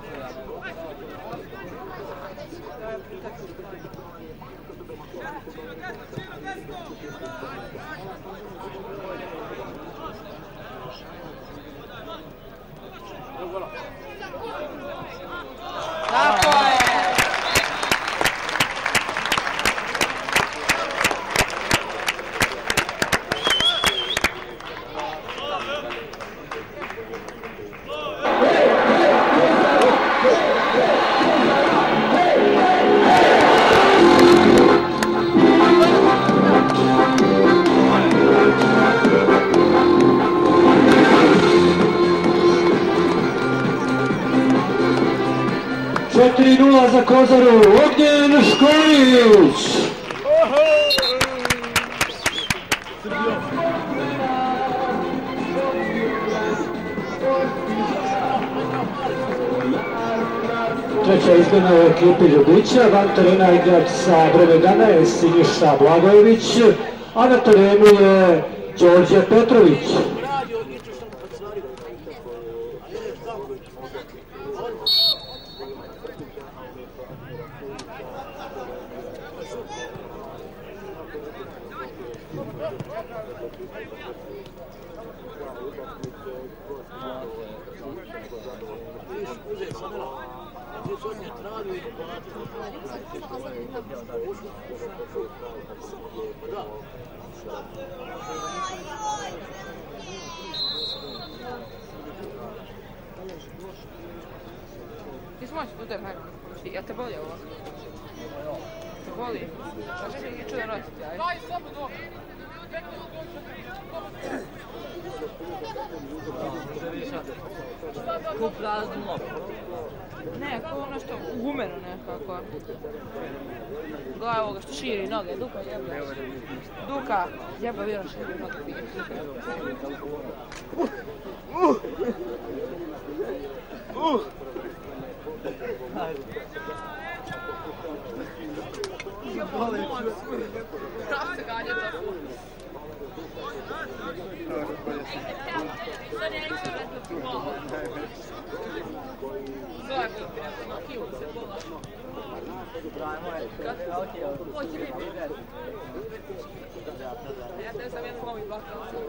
4:0 za Kozaru, Ognjen Škorić. Treća izmjena u ekipi Ljubića, van terena igrač sa brojem 11 Siniša Blagojević, a na terenu je Đorđe Petrović. Ti smoći tu te hajmo. Ja te boli ovo. Te boli. Šta će ti čudan roditi, aj? Daj, samo dok. Ko praznu lopu. Ne, ko ono što u gumenu nekako. Gledaj ovoga što širi noge, Duka jeba. Duka, jeba vjerujem širi noge pije. Pravo se ganja tako. Zove na kilu se bola. Ja tebe sam jednom ovim bakavcem.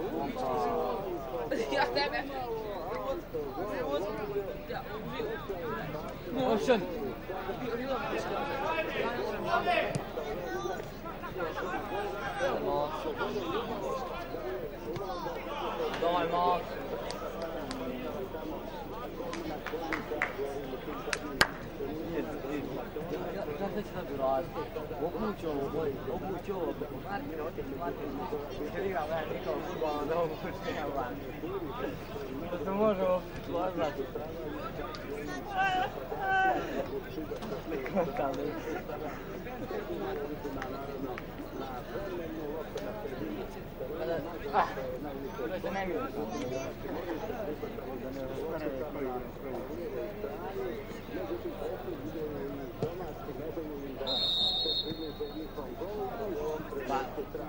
Ja tebe. Ja, živu. Option. Давай, Макс. Как ты набираешь? Окучо, маркер, Телеграм, никого, футбол, да, ты можешь сложно.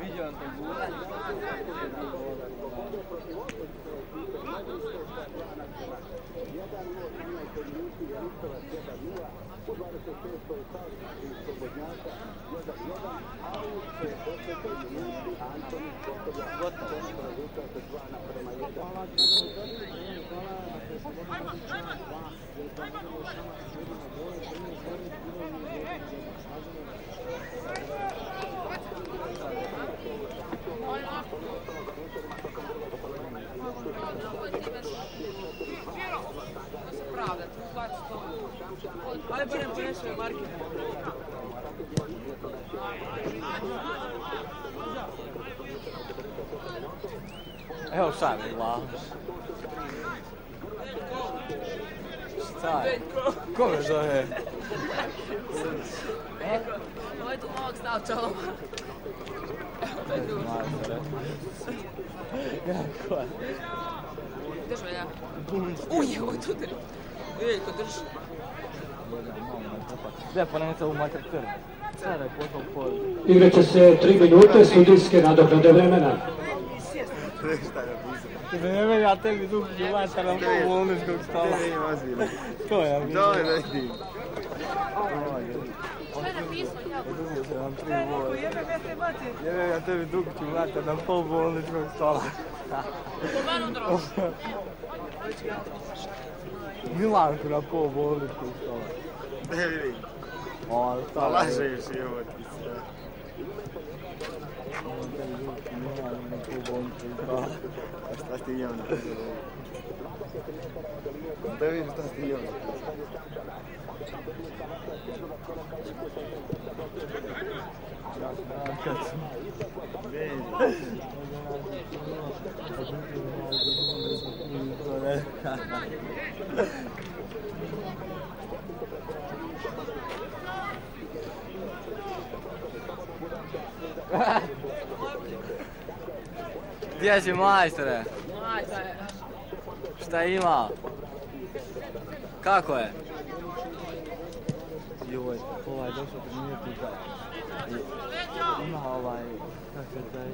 Видео Ajde barem ponesuje marker. Evo šta mi glava. Šta je? Ko me zove? Ovo je tu malog stav čoloma. Evo to je tu. Kako je? Drži me ja. Uje, ovo je tu te. Veljko, drži. Gdje pa nemojte ovu mater krv? Sada je potol pol. Igrat će se 3 minute sudijske nadoknade vremena. Vreme ja tebi dug ljubača na pol bolničkog stola. To je mi. To je neki. Što je napisao? Jebe ja tebi dug ljubača na pol bolničkog stola. Po menu droš. Milanku na pol bolničkog stola. Ne vidim. Pa lažeš i ovo ti sve. A šta ti imam? Da vidim šta ti imam. Ja znam kad sam. Vidi. Gdje si majstore? Majstore. Šta ima? Kako je? Joj, ovaj došao primijetnika. Ima kako se zove,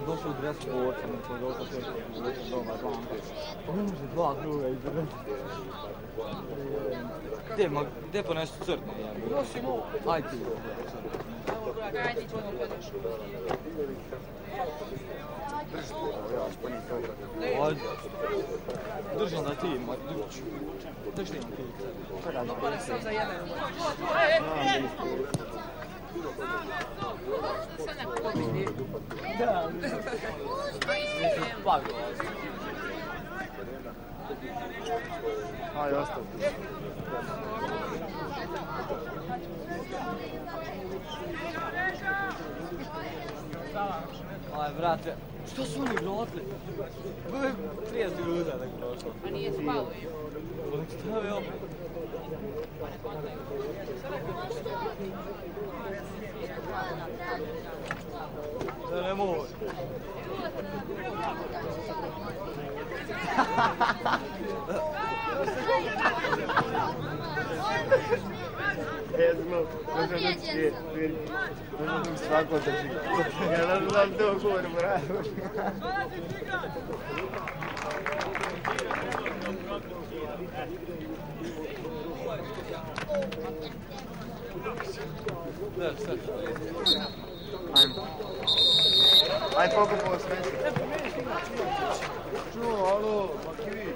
došao u dres borca, neko došao sve doma, banke. On može 2 kruga izdržati. Gdje ponesu crtno? Ajde ti. Ajde ti ćemo gledaš. Ajde. Držam da ti, drži ti. Opane sam za jedan. Sad ne pobedi. Da. Pago. Ajde, ostav. Aj, brate, što su oni vratili? Bilo je 30 minuta tako prošlo. A nije spalo im. Pa nek stavi opet. Da ne može. Ezmo, možda da ti možda svako da ti. Ja ne znam to govorim, bravo. Ajde pokupamo sve. Čuo, alo, Makivić.